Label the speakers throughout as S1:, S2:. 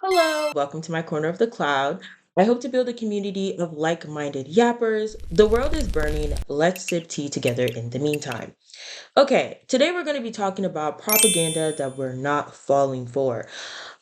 S1: Hello, welcome to my corner of the cloud. I hope to build a community of like minded yappers. The world is burning. Let's sip tea together in the meantime. Okay, today we're going to be talking about propaganda that we're not falling for.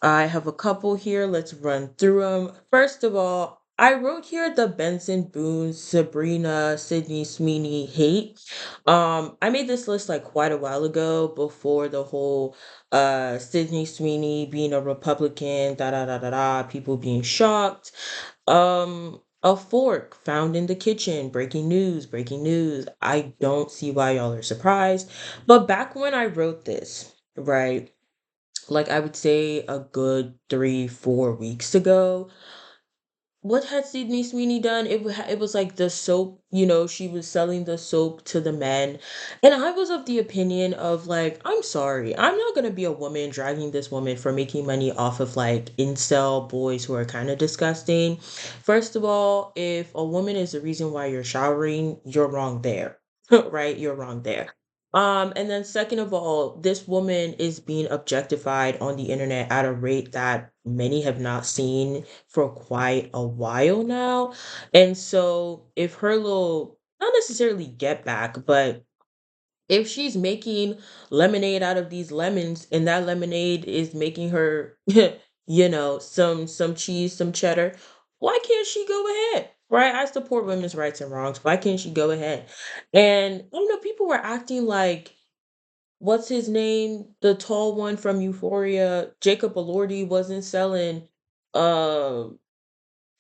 S1: I have a couple here. Let's run through them. First of all, I wrote here the Benson Boone, Sabrina, Sydney Sweeney hate. I made this list like quite a while ago before the whole Sydney Sweeney being a Republican, da da da da da, people being shocked. A fork found in the kitchen, breaking news, breaking news. I don't see why y'all are surprised. But back when I wrote this, right? Like I would say a good 3, 4 weeks ago. What had Sydney Sweeney done? It was like the soap, she was selling the soap to the men. And I was of the opinion of like, I'm sorry, I'm not gonna be a woman dragging this woman for making money off of like incel boys who are kind of disgusting. First of all, if a woman is the reason why you're showering, you're wrong there. Right? You're wrong there. And then second of all, this woman is being objectified on the internet at a rate that many have not seen for quite a while now. And so if her little, not necessarily get back, but if she's making lemonade out of these lemons and that lemonade is making her some cheese, some cheddar, why can't she go ahead? Right? I support women's rights and wrongs. Why can't she go ahead? And I don't know, people were acting like what's his name? The tall one from Euphoria, Jacob Elordi wasn't selling um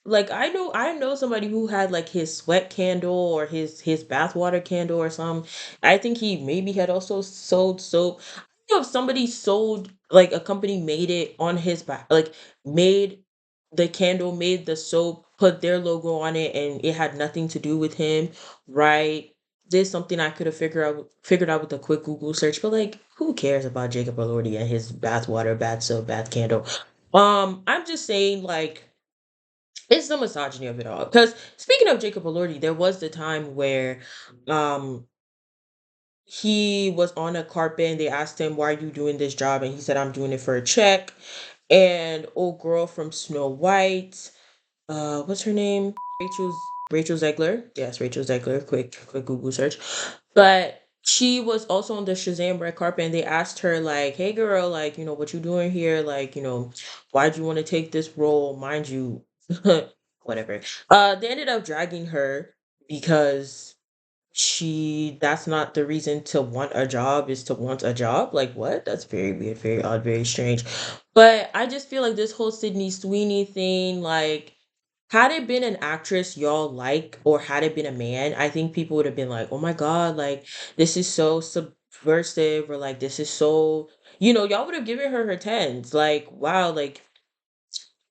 S1: like I know somebody who had like his sweat candle or his bathwater candle or something. I think he maybe had also sold soap. I don't know if somebody sold like a company made it on his back, like made the candle, made the soap, put their logo on it, and it had nothing to do with him, right? This is something I could have figured out with a quick Google search, but like who cares about Jacob Elordi and his bathwater, bath soap, bath candle? I'm just saying like it's the misogyny of it all. Because speaking of Jacob Elordi, there was the time where um he was on a carpet and they asked him, "Why are you doing this job?" And he said, "I'm doing it for a check." And old girl from Snow White, what's her name? Rachel Zegler. Yes, Rachel Zegler. Quick Google search. But she was also on the Shazam red carpet and they asked her like, "Hey girl, like, what you doing here? Like, why'd you want to take this role? Mind you, whatever." They ended up dragging her because that's not the reason to want a job is to want a job. Like what? That's very weird, very odd, very strange. But I just feel like this whole Sydney Sweeney thing, like had it been an actress y'all like, or had it been a man, I think people would have been like, "Oh my god, like this is so subversive," or like this is so, y'all would have given her her tens. Like, wow, like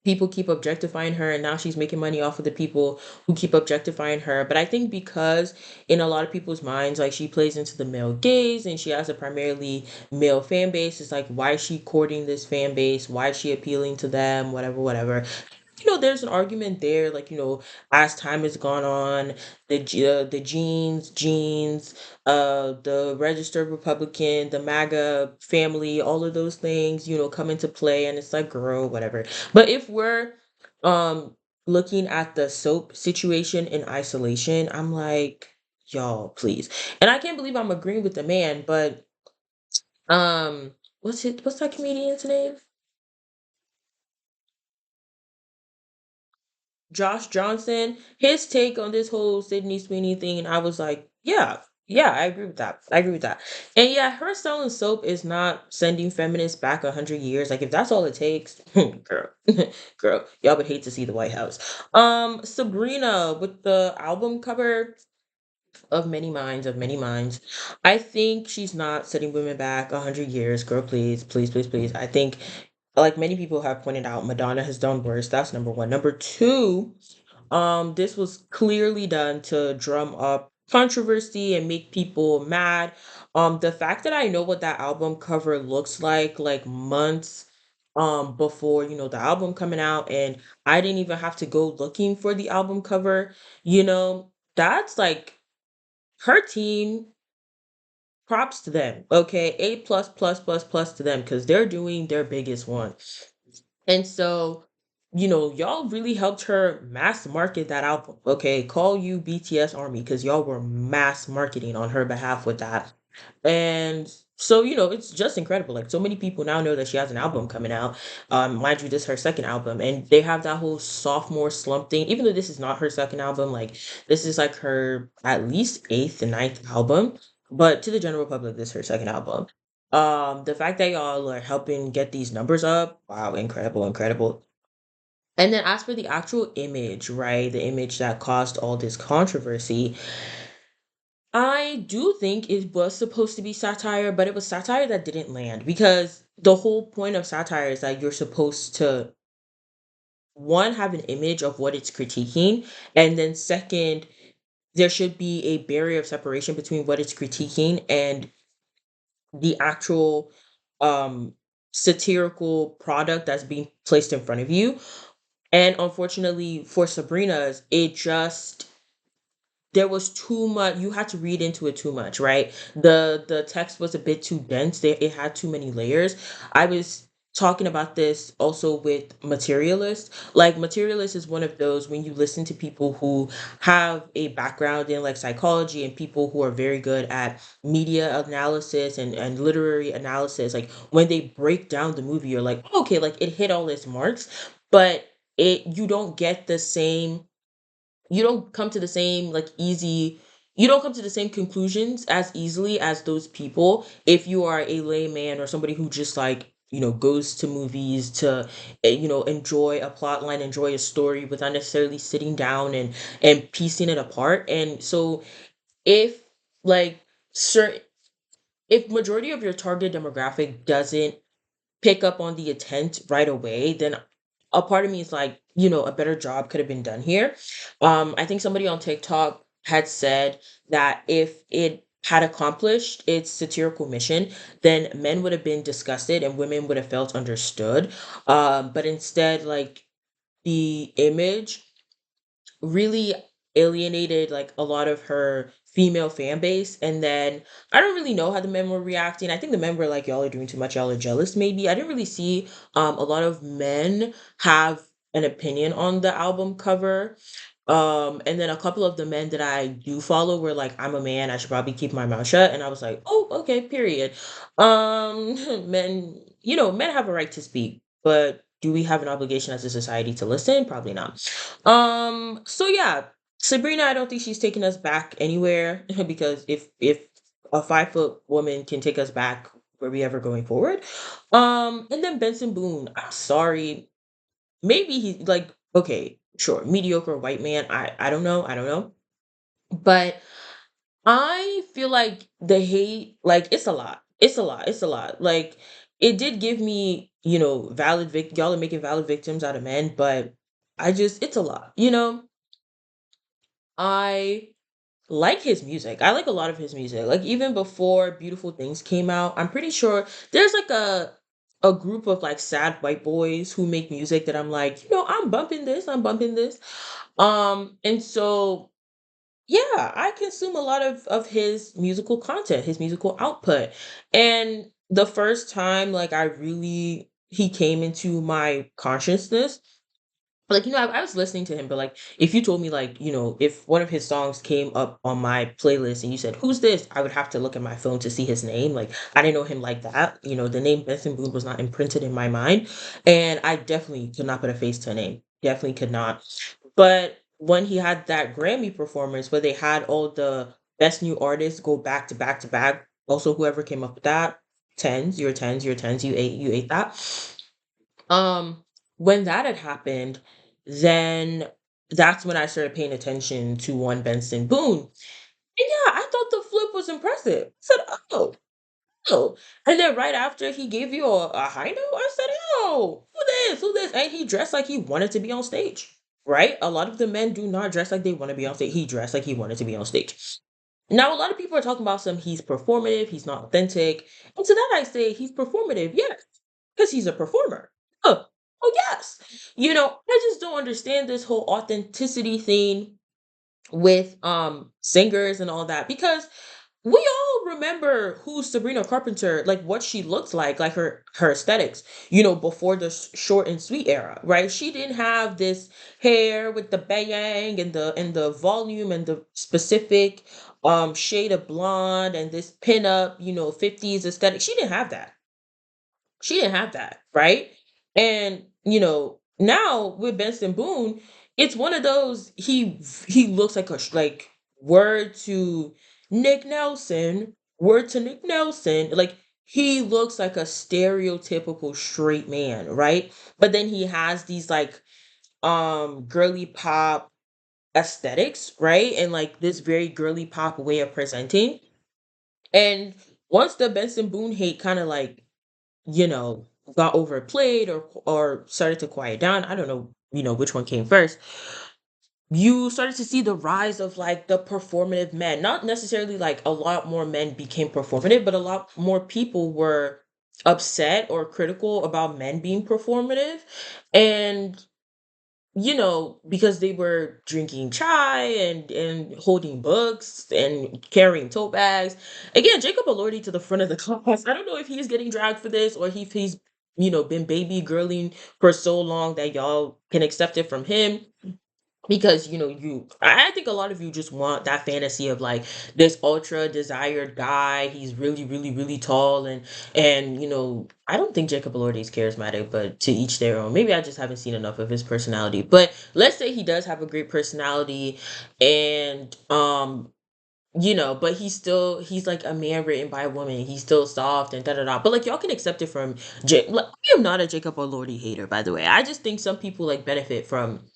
S1: people keep objectifying her and now she's making money off of the people who keep objectifying her. But I think because in a lot of people's minds, like she plays into the male gaze and she has a primarily male fan base, it's like why is she courting this fan base, why is she appealing to them, whatever, whatever. There's an argument there, like, as time has gone on, the genes, the registered Republican, the MAGA family, all of those things, come into play, and it's like, girl, whatever. But if we're um looking at the soap situation in isolation, I'm like, y'all, please. And I can't believe I'm agreeing with the man, but what's that comedian's name? Josh Johnson, his take on this whole Sydney Sweeney thing, and I was like, yeah, yeah, I agree with that. I agree with that. And yeah, her selling soap is not sending feminists back 100 years. Like if that's all it takes, girl, girl, y'all would hate to see the White House. Sabrina with the album cover of many minds. I think she's not setting women back 100 years. Girl, please, please, please, please. I think like many people have pointed out, Madonna has done worse. That's number one. Number two, this was clearly done to drum up controversy and make people mad. The fact that I know what that album cover looks like months before, the album coming out, and I didn't even have to go looking for the album cover, that's like her team, props to them. Okay. A plus plus plus plus to them because they're doing their biggest one. And so, y'all really helped her mass market that album. Okay, call you BTS Army because y'all were mass marketing on her behalf with that. And so, it's just incredible. Like so many people now know that she has an album coming out. Mind you, this is her second album, and they have that whole sophomore slump thing. Even though this is not her second album, like this is like her at least eighth and ninth album. But to the general public, this is her second album. The fact that y'all are helping get these numbers up, wow, incredible, incredible. And then as for the actual image, right, the image that caused all this controversy, I do think it was supposed to be satire, but it was satire that didn't land because the whole point of satire is that you're supposed to, one, have an image of what it's critiquing, and then second, there should be a barrier of separation between what it's critiquing and the actual um satirical product that's being placed in front of you. And unfortunately for Sabrina's, it just there was too much. You had to read into it too much, right? The text was a bit too dense. It had too many layers. I was talking about this also with Materialist. Like Materialist is one of those when you listen to people who have a background in like psychology and people who are very good at media analysis and literary analysis, like when they break down the movie, you're like, okay, like it hit all its marks, but it you don't get the same, you don't come to the same like easy, you don't come to the same conclusions as easily as those people if you are a layman or somebody who just like goes to movies to enjoy a plot line, enjoy a story without necessarily sitting down and piecing it apart. And so if like certain if majority of your target demographic doesn't pick up on the intent right away, then a part of me is like, a better job could have been done here. I think somebody on TikTok had said that if it had accomplished its satirical mission, then men would have been disgusted and women would have felt understood. But instead, like the image really alienated like a lot of her female fan base. And then I don't really know how the men were reacting. I think the men were like, y'all are doing too much, y'all are jealous maybe. I didn't really see a lot of men have an opinion on the album cover. And then a couple of the men that I do follow were like, I'm a man, I should probably keep my mouth shut. And I was like, oh, okay, period. Men, men have a right to speak, but do we have an obligation as a society to listen? Probably not. So yeah, Sabrina, I don't think she's taking us back anywhere because if a 5 foot woman can take us back, were we ever going forward? And then Benson Boone, I'm sorry. Maybe he's like, okay, sure, mediocre white man. I don't know. I don't know. But I feel like the hate, like it's a lot. It's a lot. It's a lot. Like it did give me, y'all are making valid victims out of men, but it's a lot. I like his music. I like a lot of his music. Like even before Beautiful Things came out, I'm pretty sure there's like a group of like sad white boys who make music that I'm like, I'm bumping this, I'm bumping this. And so yeah, I consume a lot of his musical content, his musical output. And the first time like I really he came into my consciousness, like I was listening to him, but like if you told me like if one of his songs came up on my playlist and you said who's this, I would have to look at my phone to see his name. Like I didn't know him like that. The name Benson Boone was not imprinted in my mind, and I definitely could not put a face to a name, definitely could not. But when he had that Grammy performance where they had all the best new artists go back to back to back, also whoever came up with that, tens, your tens, your tens, you ate that. um, when that had happened, then that's when I started paying attention to one Benson Boone. And yeah, I thought the flip was impressive. I said, oh, oh. And then right after he gave you a high note, I said, oh, who this? Who this? And he dressed like he wanted to be on stage. Right? A lot of the men do not dress like they want to be on stage. He dressed like he wanted to be on stage. Now, a lot of people are talking about he's performative, he's not authentic. And to that I say he's performative, yes, because he's a performer. Oh, oh yes. I just don't understand this whole authenticity thing with singers and all that because we all remember who Sabrina Carpenter, like what she looked like her aesthetics, before the short and sweet era, right? She didn't have this hair with the bang and the volume and the specific shade of blonde and this pinup, 50s aesthetic. She didn't have that, right? And now with Benson Boone, it's one of those he looks like like word to word to Nick Nelson, like he looks like a stereotypical straight man, right? But then he has these like girly pop aesthetics, right? And like this very girly pop way of presenting. And once the Benson Boone hate kind of like you know, got overplayed or started to quiet down. I don't know, which one came first. You started to see the rise of like the performative men. Not necessarily like a lot more men became performative, but a lot more people were upset or critical about men being performative. And because they were drinking chai and holding books and carrying tote bags. Again, Jacob Elordi to the front of the class. I don't know if he's getting dragged for this or if he's been baby girling for so long that y'all can accept it from him. Because I think a lot of you just want that fantasy of like this ultra desired guy. He's really, really, really tall and I don't think Jacob Elordi is charismatic, but to each their own. Maybe I just haven't seen enough of his personality. But let's say he does have a great personality, and but he's like a man written by a woman. He's still soft and da da da. But like y'all can accept it from Like, I am not a Jacob Elordi hater, by the way. I just think some people like benefit from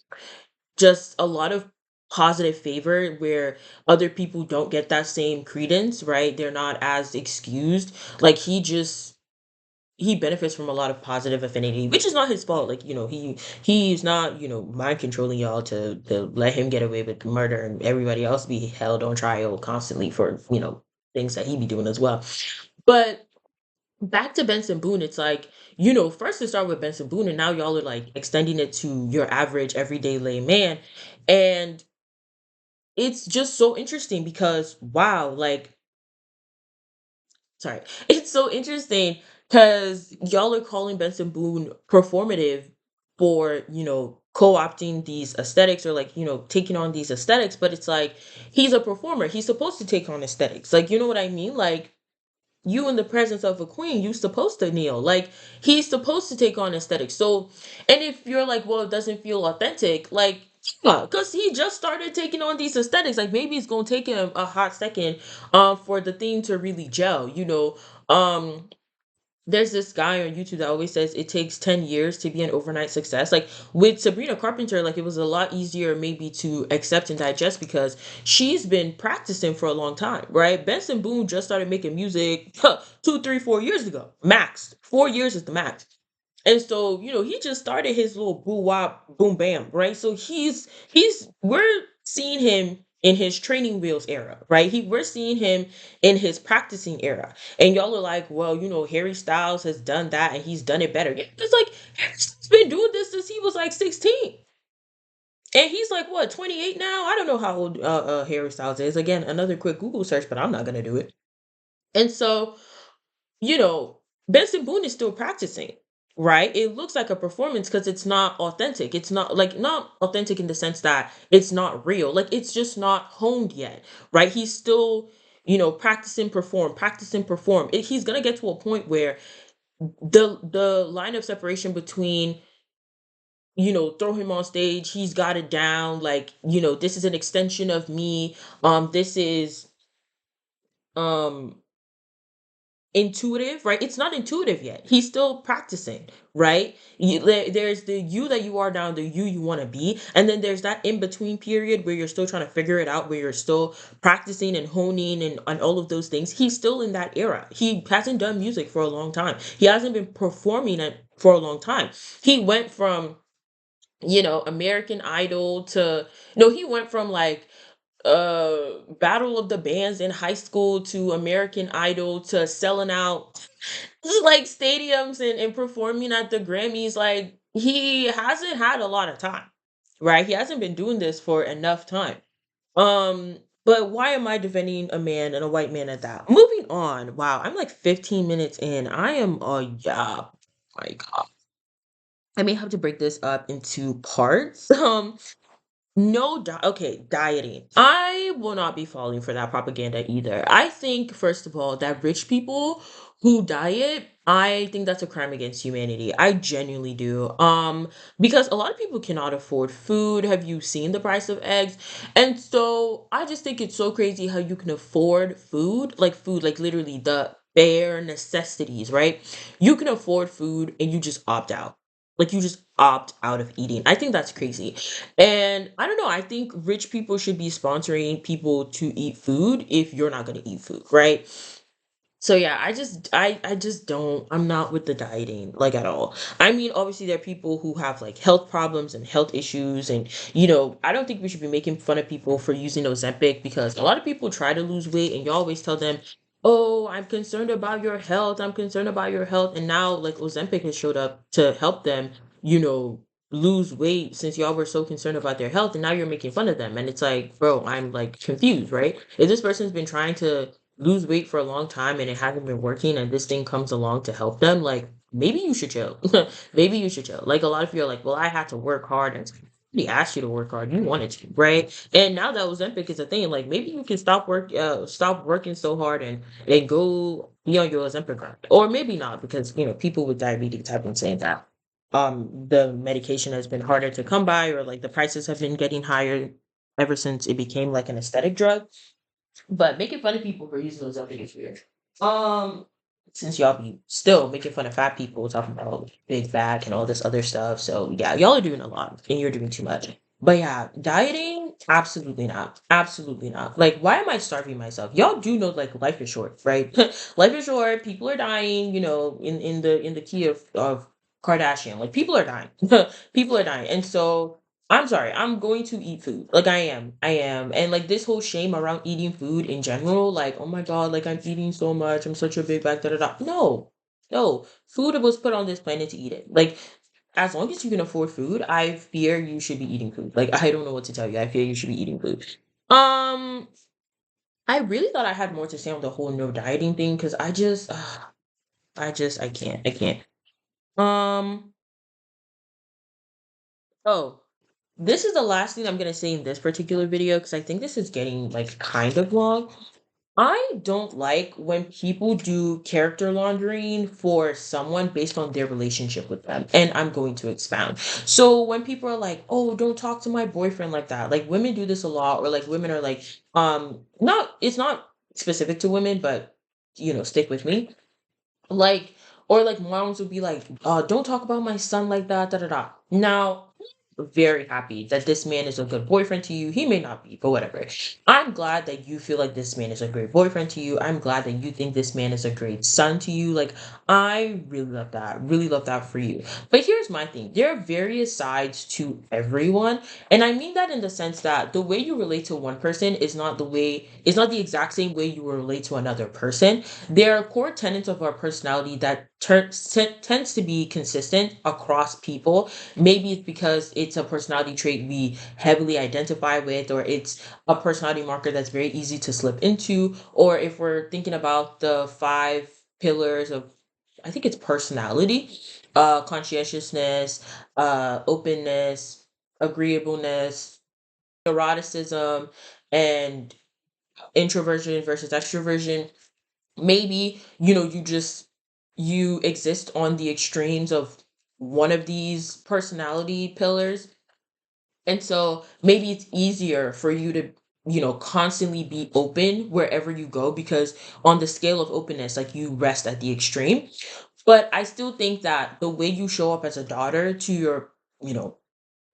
S1: just a lot of positive favor where other people don't get that same credence, right? They're not as excused. Like he benefits from a lot of positive affinity, which is not his fault. Like, he's not, mind controlling y'all to let him get away with murder and everybody else be held on trial constantly for, things that he be doing as well. But back to Benson Boone, it's like, first to start with Benson Boone, and now y'all are like extending it to your average everyday layman. And it's just so interesting because wow, like sorry. It's so interesting because y'all are calling Benson Boone performative for, co-opting these aesthetics or like, taking on these aesthetics, but it's like he's a performer. He's supposed to take on aesthetics. Like, you know what I mean? Like you in the presence of a queen, you supposed to kneel. Like he's supposed to take on aesthetics. So, and if you're like, well, it doesn't feel authentic, like yeah, because he just started taking on these aesthetics. Like maybe it's gonna take him a hot second, for the theme to really gel. Um, there's this guy on YouTube that always says it takes 10 years to be an overnight success. Like with Sabrina Carpenter, like it was a lot easier maybe to accept and digest because she's been practicing for a long time, right? Benson Boone just started making music 2, 3, 4 years ago. Max. 4 years is the max. And so, he just started his little boo wop boom bam, right? So we're seeing him in his training wheels era, right? We're seeing him in his practicing era. And y'all are like, well, Harry Styles has done that and he's done it better. Yeah, it's like Harry Styles been doing this since he was like 16. And he's like, what, 28 now? I don't know how old Harry Styles is. Again, another quick Google search, but I'm not gonna do it. And so you know, Benson Boone is still practicing, right? It looks like a performance because it's not authentic. It's not authentic in the sense that it's not real. Like it's just not honed yet, right? He's still, practicing, perform. He's gonna get to a point where the line of separation between throw him on stage, he's got it down, like, this is an extension of me. This is um intuitive, right? It's not intuitive yet. He's still practicing, right? There's the you that you are now, the you want to be, and then there's that in between period where you're still trying to figure it out, where you're still practicing and honing and all of those things. He's still in that era. He hasn't done music for a long time. He hasn't been performing it for a long time. He went from American Idol to no, he went from like battle of the bands in high school to American Idol to selling out like stadiums and performing at the Grammys. Like he hasn't had a lot of time, right? He hasn't been doing this for enough time. um But why am I defending a man and a white man at that? Moving on. Wow, I'm like 15 minutes in. I am yeah. My God. I may have to break this up into parts. No, okay, dieting. I will not be falling for that propaganda either. I think, first of all, that rich people who diet, I think that's a crime against humanity. I genuinely do. Because a lot of people cannot afford food. Have you seen the price of eggs? And so I just think it's so crazy how you can afford food, like literally the bare necessities, right? You can afford food and you just opt out. Like you just opt out of eating. I think that's crazy. And I don't know, I think rich people should be sponsoring people to eat food if you're not going to eat food, right? So yeah, I just don't I'm not with the dieting like at all. I mean, obviously there are people who have like health problems and health issues and I don't think we should be making fun of people for using Ozempic because a lot of people try to lose weight and you always tell them, "Oh, I'm concerned about your health. I'm concerned about your health." And now like Ozempic has showed up to help them, you know, lose weight since y'all were so concerned about their health and now you're making fun of them. And it's like, bro, I'm like confused, right? If this person's been trying to lose weight for a long time and it hasn't been working and this thing comes along to help them, like maybe you should chill. Maybe you should chill. Like a lot of you are like, well, I had to work hard and somebody asked you to work hard. You wanted to, right? And now that Ozempic is a thing, like maybe you can stop working so hard and go be on your Ozempic grind. Or maybe not, because people with diabetes have been saying that. The medication has been harder to come by or like the prices have been getting higher ever since it became like an aesthetic drug. But making fun of people for using those other is weird. Um, since y'all be still making fun of fat people, talking about big back and all this other stuff. So yeah, y'all are doing a lot and you're doing too much. But yeah, dieting, absolutely not. Absolutely not. Like, why am I starving myself? Y'all do know like life is short, right? Life is short, people are dying, in the key of Kardashian. Like people are dying. People are dying. And so I'm sorry, I'm going to eat food. Like I am. I am. And like this whole shame around eating food in general, like, oh my God, like I'm eating so much. I'm such a big bag, da da da. No. No. Food was put on this planet to eat it. Like, as long as you can afford food, I fear you should be eating food. Like, I don't know what to tell you. I fear you should be eating food. Um, I really thought I had more to say on the whole no dieting thing because I can't. I can't. Um, oh, this is the last thing I'm gonna say in this particular video because I think this is getting like kind of long. I don't like when people do character laundering for someone based on their relationship with them. And I'm going to expound. So when people are like, "Oh, don't talk to my boyfriend like that." Like women do this a lot or like women are like not it's not specific to women, but stick with me. Like, or like moms would be like, don't talk about my son like that, da da da. Now, very happy that this man is a good boyfriend to you. He may not be, but whatever. I'm glad that you feel like this man is a great boyfriend to you. I'm glad that you think this man is a great son to you. Like, I really love that. Really love that for you. But here's my thing, there are various sides to everyone. And I mean that in the sense that the way you relate to one person is not the exact same way you will relate to another person. There are core tenets of our personality that tends to be consistent across people. Maybe it's because it's a personality trait we heavily identify with, or it's a personality marker that's very easy to slip into, or if we're thinking about the five pillars of, I think it's personality, conscientiousness, openness, agreeableness, neuroticism, and introversion versus extroversion. Maybe you exist on the extremes of one of these personality pillars, and so maybe it's easier for you to constantly be open wherever you go because on the scale of openness, like, you rest at the extreme. But I still think that the way you show up as a daughter to your you know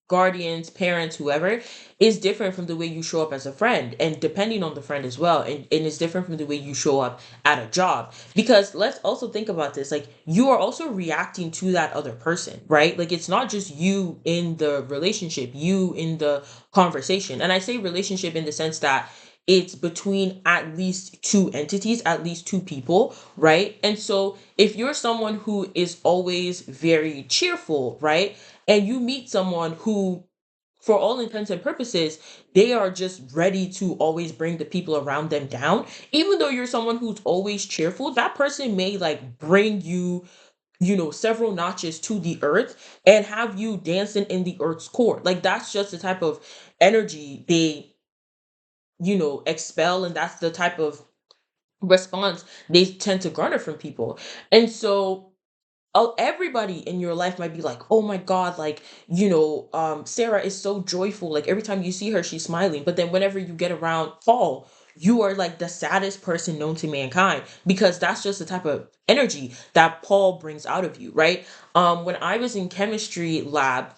S1: guardians, parents, whoever, is different from the way you show up as a friend, and depending on the friend as well, and it's different from the way you show up at a job. Because let's also think about this, like, you are also reacting to that other person, right? Like, it's not just you in the relationship, you in the conversation. And I say relationship in the sense that it's between at least two entities, at least two people, right? And so if you're someone who is always very cheerful, right, and you meet someone who for all intents and purposes, they are just ready to always bring the people around them down. Even though you're someone who's always cheerful, that person may like bring you, several notches to the earth and have you dancing in the earth's core. Like that's just the type of energy they, expel, and that's the type of response they tend to garner from people. And so everybody in your life might be like, oh my god, like, Sarah is so joyful, like every time you see her she's smiling, but then whenever you get around Paul, you are like the saddest person known to mankind, because that's just the type of energy that Paul brings out of you, right? When I was in chemistry lab,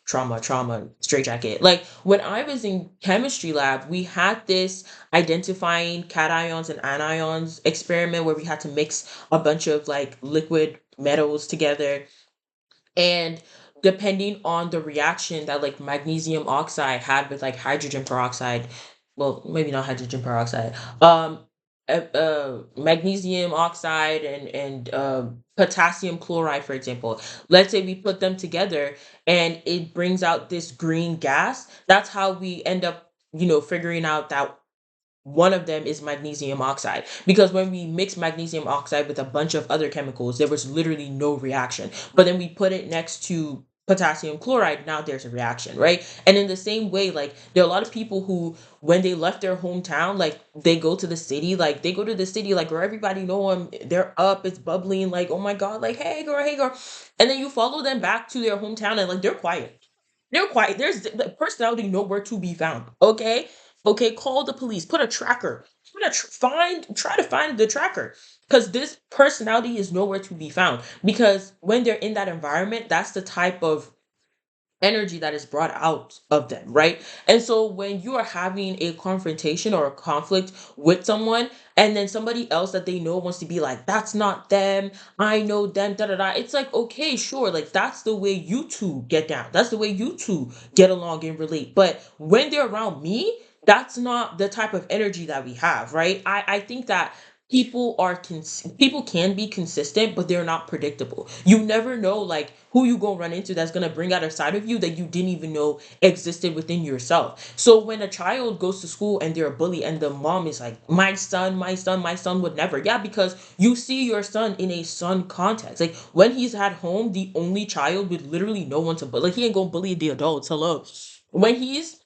S1: trauma, straight jacket, like when I was in chemistry lab, we had this identifying cations and anions experiment where we had to mix a bunch of like liquid metals together, and depending on the reaction that like magnesium oxide had with like hydrogen peroxide, well, maybe not hydrogen peroxide, magnesium oxide and potassium chloride, for example. Let's say we put them together and it brings out this green gas. That's how we end up, figuring out that one of them is magnesium oxide, because when we mix magnesium oxide with a bunch of other chemicals, there was literally no reaction. But then we put it next to potassium chloride, now there's a reaction, right? And in the same way, like there are a lot of people who, when they left their hometown, like they go to the city, like they go to the city, like where everybody know them, they're up, it's bubbling, like oh my god, like hey girl, hey girl, and then you follow them back to their hometown and like they're quiet. They're quiet. There's the personality nowhere to be found. Okay, okay. Call the police. Put a tracker. Try to find the tracker, because this personality is nowhere to be found. Because when they're in that environment, that's the type of energy that is brought out of them, right? And so when you are having a confrontation or a conflict with someone, and then somebody else that they know wants to be like, that's not them, I know them, da da da. It's like, okay, sure, like that's the way you two get down. That's the way you two get along and relate. But when they're around me, that's not the type of energy that we have, right? I think that people can be consistent, but they're not predictable. You never know like who you gonna run into that's gonna bring out a side of you that you didn't even know existed within yourself. So when a child goes to school and they're a bully and the mom is like, my son, my son, my son would never. Yeah, because you see your son in a son context. Like when he's at home, the only child with literally no one to bully. Like he ain't gonna bully the adults. Hello. When he's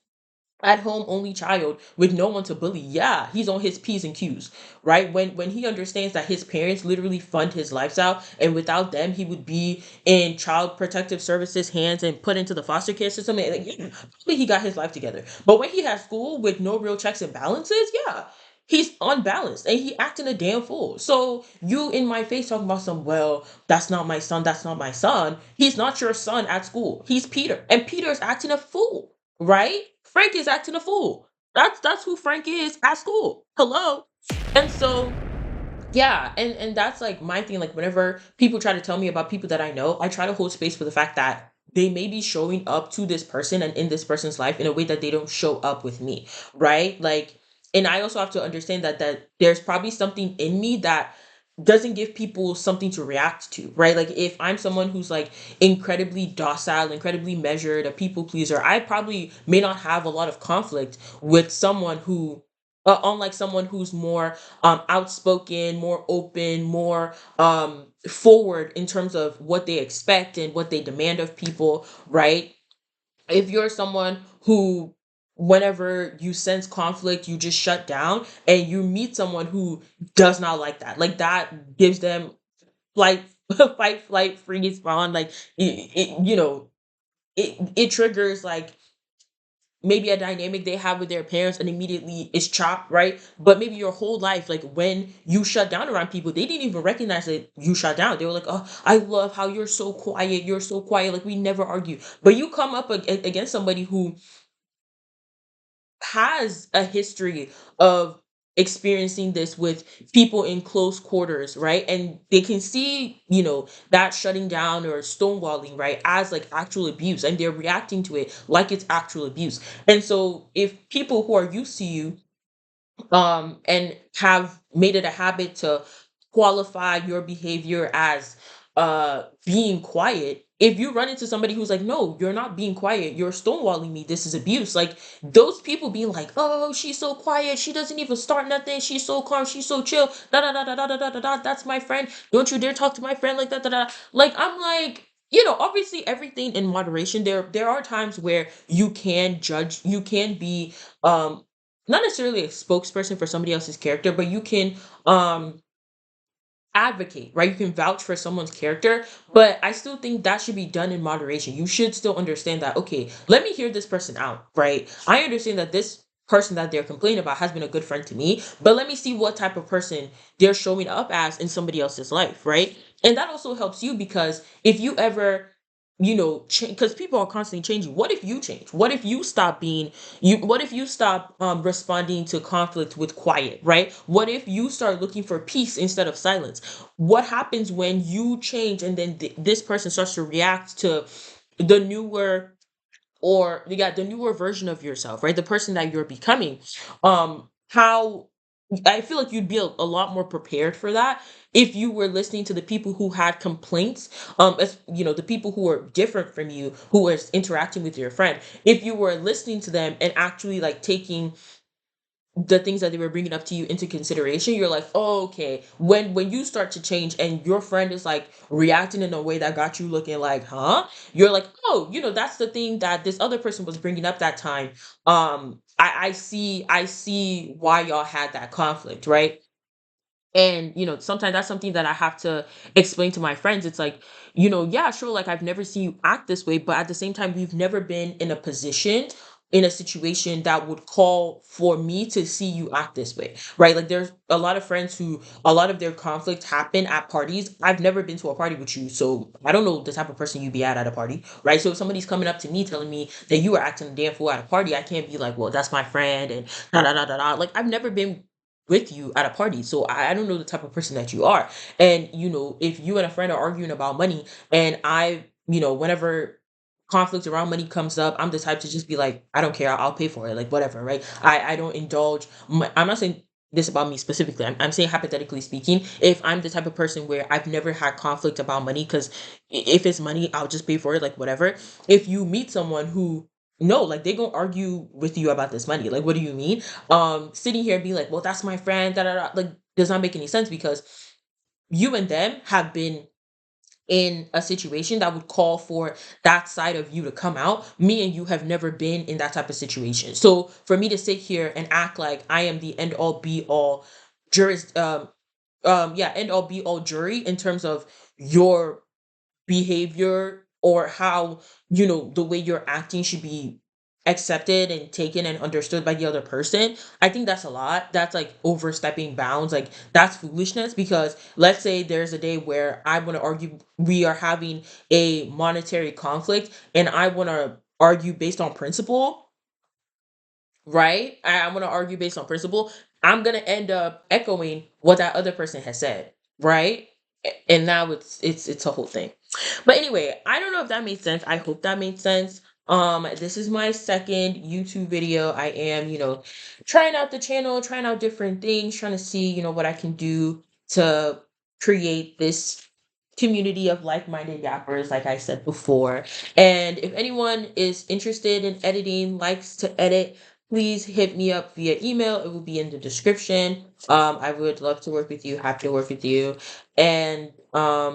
S1: at home only child with no one to bully, yeah, he's on his p's and q's, right? When he understands that his parents literally fund his lifestyle, and without them he would be in child protective services hands and put into the foster care system, and like, yeah, probably he got his life together. But when he has school with no real checks and balances, yeah, he's unbalanced and he acting a damn fool. So you in my face talking about some, well, that's not my son, that's not my son. He's not your son at school. He's Peter, and Peter is acting a fool, right? Frank is acting a fool. That's who Frank is at school. Hello. And so yeah, and that's like my thing. Like whenever people try to tell me about people that I know, I try to hold space for the fact that they may be showing up to this person and in this person's life in a way that they don't show up with me, right? Like, and I also have to understand that there's probably something in me that doesn't give people something to react to, right? Like if I'm someone who's like incredibly docile, incredibly measured, a people pleaser, I probably may not have a lot of conflict with someone who unlike someone who's more outspoken, more open, more forward in terms of what they expect and what they demand of people, right? If you're someone who, whenever you sense conflict, you just shut down, and you meet someone who does not like that gives them flight, fight, flight, freeze, fawn, like it triggers like maybe a dynamic they have with their parents and immediately it's chopped, right? But maybe your whole life, like when you shut down around people, they didn't even recognize that you shut down. They were like, oh, I love how you're so quiet, like we never argue. But you come up against somebody who has a history of experiencing this with people in close quarters, right? And they can see, that shutting down or stonewalling, right, as like actual abuse, and they're reacting to it like it's actual abuse. And so if people who are used to you and have made it a habit to qualify your behavior as being quiet, if you run into somebody who's like, no, you're not being quiet, you're stonewalling me, this is abuse. Like those people being like, oh, she's so quiet, she doesn't even start nothing, she's so calm, she's so chill, da da da da da da da da da. That's my friend. Don't you dare talk to my friend like that, da da. Like I'm like, obviously everything in moderation. There are times where you can judge, you can be not necessarily a spokesperson for somebody else's character, but you can um advocate, right? You can vouch for someone's character, but I still think that should be done in moderation. You should still understand that, okay, let me hear this person out, right? I understand that this person that they're complaining about has been a good friend to me, but let me see what type of person they're showing up as in somebody else's life, right? And that also helps you because if you ever because people are constantly changing. What if you change? What if you stop being you what if you stop responding to conflict with quiet, right? What if you start looking for peace instead of silence? What happens when you change and then this person starts to react to the newer or the newer version of yourself, right? The person that you're becoming. How I feel like you'd be a lot more prepared for that if you were listening to the people who had complaints, as the people who were different from you, who was interacting with your friend. If you were listening to them and actually like taking the things that they were bringing up to you into consideration, you're like, oh, okay. When you start to change and your friend is like reacting in a way that got you looking like, huh? You're like, oh, that's the thing that this other person was bringing up that time. I see why y'all had that conflict, right? And sometimes that's something that I have to explain to my friends. It's like, yeah, sure, like I've never seen you act this way, but at the same time we've never been in a position, in a situation that would call for me to see you act this way, right? Like there's a lot of friends who a lot of their conflict happen at parties. I've never been to a party with you, so I don't know the type of person you'd be at a party, right? So if somebody's coming up to me telling me that you were acting a damn fool at a party, I can't be like, well, that's my friend and da da da da da. Like I've never been with you at a party. So I don't know the type of person that you are. And if you and a friend are arguing about money and whenever conflict around money comes up, I'm the type to just be like, I don't care, I'll pay for it, like whatever, right? I don't indulge I'm not saying this about me specifically. I'm saying hypothetically speaking, if I'm the type of person where I've never had conflict about money, because if it's money, I'll just pay for it, like whatever. If you meet someone who no, like they gonna argue with you about this money. Like, what do you mean? Sitting here and being like, well, that's my friend, da da da, like does not make any sense because you and them have been in a situation that would call for that side of you to come out. Me and you have never been in that type of situation. So for me to sit here and act like I am the end all be all jurist yeah, end all be all jury in terms of your behavior or how the way you're acting should be accepted and taken and understood by the other person. I think that's a lot. That's like overstepping bounds. Like that's foolishness because let's say there's a day where I want to argue, we are having a monetary conflict and I want to argue based on principle, right? I want to argue based on principle. I'm going to end up echoing what that other person has said, right? And now it's a whole thing. But anyway, I don't know if that made sense. I hope that made sense. This is my second YouTube video. I am, trying out the channel, trying out different things, trying to see, what I can do to create this community of like-minded yappers, like I said before. And if anyone is interested in editing, likes to edit, please hit me up via email. It will be in the description. I would love to work with you, happy to work with you. And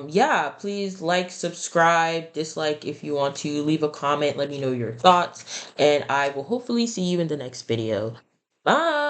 S1: yeah, please like, subscribe, dislike if you want to, leave a comment, let me know your thoughts, and I will hopefully see you in the next video. Bye.